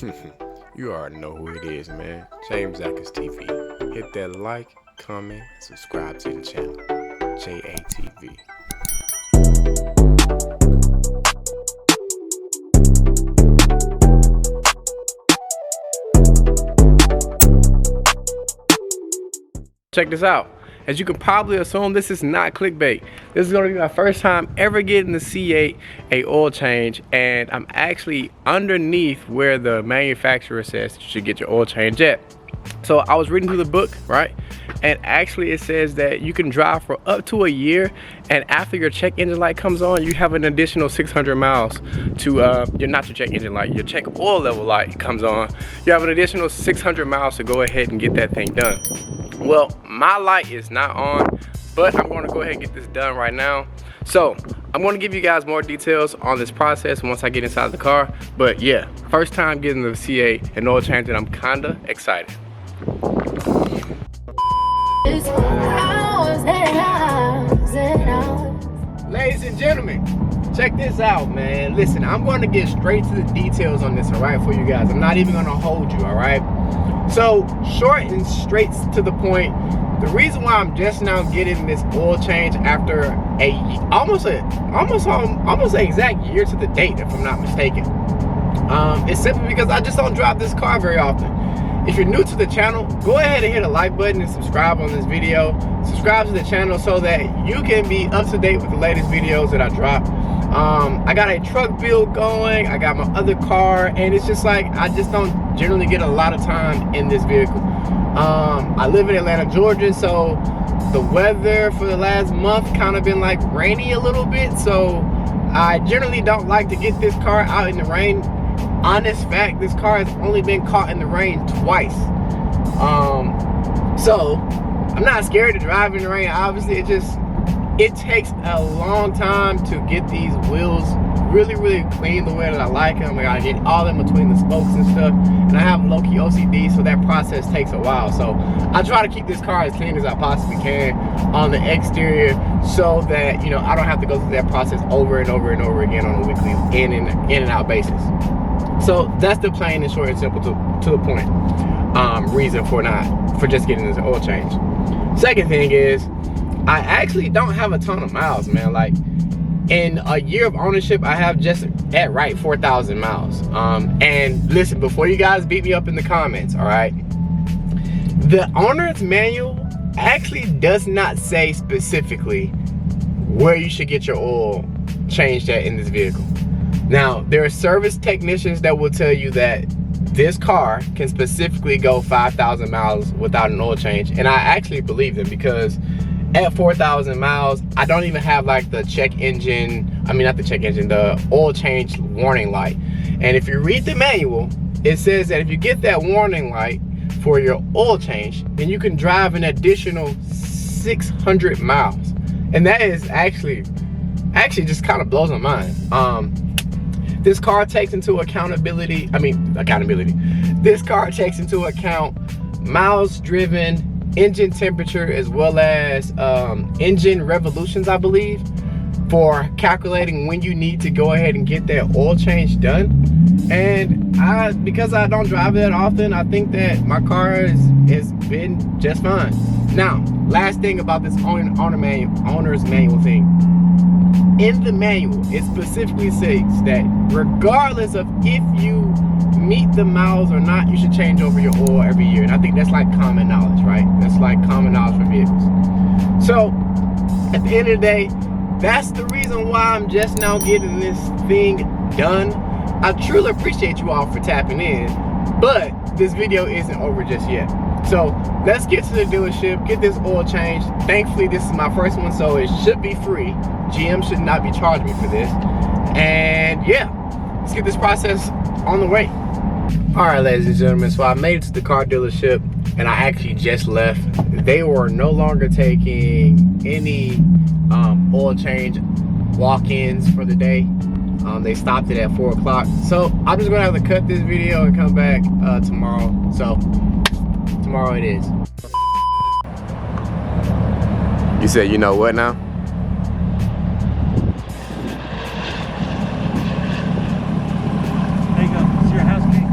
You already know who it is, man. JamesAtkinsTv. Hit that like, comment, and subscribe to the channel. JATV. Check this out. As you can probably assume, this is not clickbait. This is gonna be my first time ever getting the C8 a oil change, and I'm actually underneath where the manufacturer says you should get your oil change at. So I was reading through the book, right? And actually it says that you can drive for up to a year, and after your check engine light comes on, you have an additional 600 miles to, not your check engine light, your check oil level light comes on. You have an additional 600 miles to go ahead and get that thing done. Well, my light is not on, but I'm going to go ahead and get this done right now. So I'm going to give you guys more details on this process once I get inside the car. But yeah, first time getting the C8 and oil change, and I'm kinda excited. Ladies and gentlemen, check this out, man. Listen, I'm going to get straight to the details on this, all right, for you guys. I'm not even going to hold you, all right? So, short and straight to the point, the reason why I'm just now getting this oil change after almost an exact year to the date, if I'm not mistaken, it's simply because I just don't drive this car very often. If you're new to the channel, go ahead and hit a like button and subscribe on this video. Subscribe to the channel so that you can be up to date with the latest videos that I drop. I got a truck build going, I got my other car, and it's just like I just don't generally get a lot of time in this vehicle. I live in Atlanta, Georgia, so the weather for the last month kind of been like rainy a little bit, so I generally don't like to get this car out in the rain. Honest fact, this car has only been caught in the rain twice. So I'm not scared to drive in the rain. Obviously, it takes a long time to get these wheels really clean the way that I like them. I gotta get all in between the spokes and stuff, and I have low-key OCD, so that process takes a while. So I try to keep this car as clean as I possibly can on the exterior, so that, you know, I don't have to go through that process over and over and over again on a weekly in and out basis. So that's the plain and short and simple to the point reason for just getting this oil change. Second thing is, I actually don't have a ton of miles, man. Like, in a year of ownership, I have just at right 4,000 miles. And listen, before you guys beat me up in the comments, all right, the owner's manual actually does not say specifically where you should get your oil changed at in this vehicle. Now, there are service technicians that will tell you that this car can specifically go 5,000 miles without an oil change, and I actually believe them, because at 4,000 miles, I don't even have like the check engine, the oil change warning light. And if you read the manual, it says that if you get that warning light for your oil change, then you can drive an additional 600 miles. And that is actually just kind of blows my mind. This car takes into accountability. This car takes into account miles driven, engine temperature, as well as engine revolutions, I believe, for calculating when you need to go ahead and get that oil change done. And because I don't drive that often, I think that my car has been just fine. Now, last thing about this owner's manual thing. In the manual, it specifically says that regardless of if you meet the miles or not, you should change over your oil every year. And I think that's like common knowledge, right? That's like common knowledge for vehicles. So at the end of the day, that's the reason why I'm just now getting this thing done. I truly appreciate you all for tapping in, but this video isn't over just yet. So let's get to the dealership, get this oil changed. Thankfully, this is my first one, so it should be free. GM should not be charging me for this. And yeah, let's get this process on the way. All right, ladies and gentlemen, so I made it to the car dealership, and I actually just left. They were no longer taking any oil change walk-ins for the day. They stopped it at 4 o'clock. So I'm just gonna have to cut this video and come back tomorrow. So tomorrow it is. You said you know what now? There you go. This is your house key.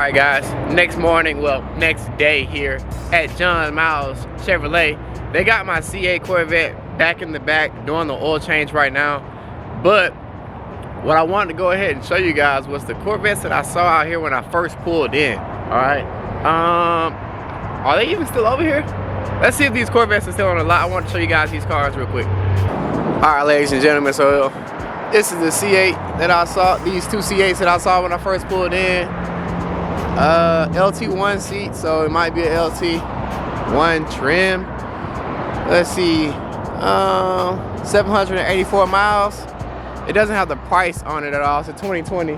Alright guys, next morning, well, next day here at John Miles Chevrolet. They got my C8 Corvette back in the back doing the oil change right now. But what I wanted to go ahead and show you guys was the Corvettes that I saw out here when I first pulled in. Alright. Are they even still over here? Let's see if these Corvettes are still on the lot. I want to show you guys these cars real quick. Alright, ladies and gentlemen, so this is the C8 that I saw, these two C8s that I saw when I first pulled in. LT1 seat, so it might be a LT1 trim. Let's see, 784 miles. It doesn't have the price on it at all. It's a 2020.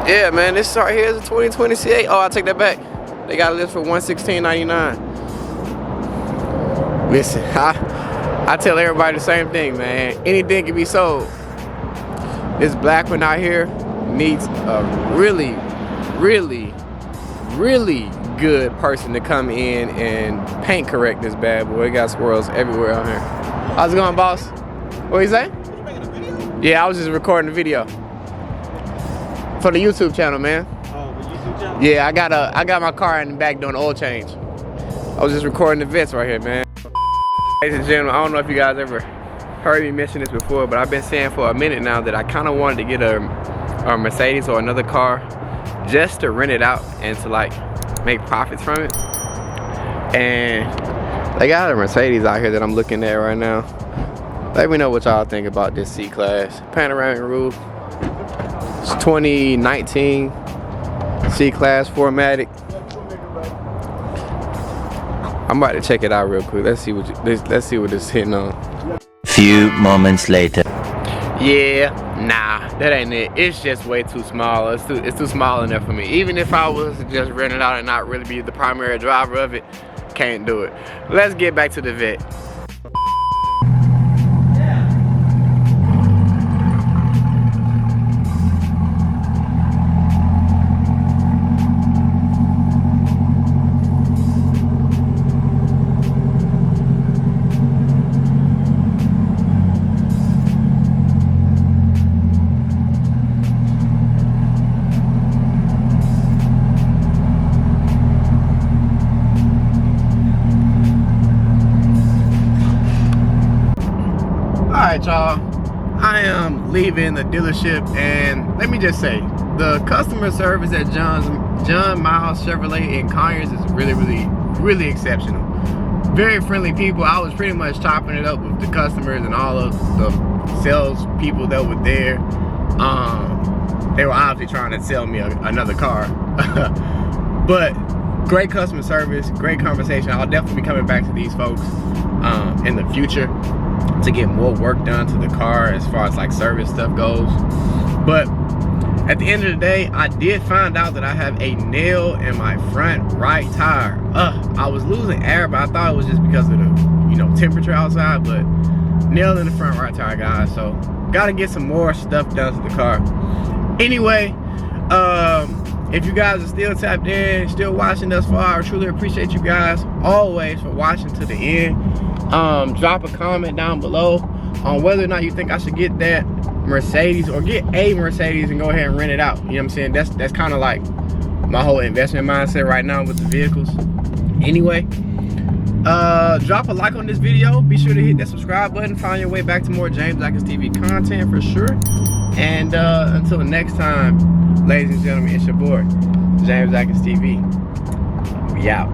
Yeah, man, this right here is a 2020 C8. Oh, I take that back. They got it listed for $116.99. Listen, I tell everybody the same thing, man. Anything can be sold. This black one out here needs a really, really, really good person to come in and paint correct this bad boy. It got squirrels everywhere out here. How's it going, boss? What you say? Yeah, I was just recording the video for the YouTube channel, man. Oh, the YouTube channel? Yeah, I got my car in the back doing the oil change. I was just recording the vets right here, man. Ladies and gentlemen, I don't know if you guys ever heard me mention this before, but I've been saying for a minute now that I kind of wanted to get a Mercedes or another car just to rent it out and to like make profits from it. And they got a Mercedes out here that I'm looking at right now. Let me know what y'all think about this C-Class. Panoramic roof. It's 2019 C-Class 4MATIC. I'm about to check it out real quick. Let's see what this is hitting on. Few moments later. Yeah, nah, that ain't it. It's just way too small. It's too small enough for me. Even if I was to just rent it out and not really be the primary driver of it, can't do it. Let's get back to the vet. Alright, y'all, I am leaving the dealership, and let me just say, the customer service at John Miles Chevrolet in Conyers is really, really, really exceptional. Very friendly people. I was pretty much chopping it up with the customers and all of the sales people that were there. They were obviously trying to sell me another car. But great customer service, great conversation. I'll definitely be coming back to these folks in the future to get more work done to the car as far as like service stuff goes. But at the end of the day, I did find out that I have a nail in my front right tire. I was losing air, but I thought it was just because of the, you know, temperature outside. But nail in the front right tire, guys. So gotta get some more stuff done to the car. Anyway, if you guys are still tapped in, still watching thus far, I truly appreciate you guys always for watching to the end. Drop a comment down below on whether or not you think I should get that Mercedes or get a Mercedes and go ahead and rent it out. You know what I'm saying? That's kind of like my whole investment mindset right now with the vehicles. Anyway, drop a like on this video. Be sure to hit that subscribe button. Find your way back to more JamesAtkinsTv content for sure. And until next time, ladies and gentlemen, it's your boy, JamesAtkinsTV. We out.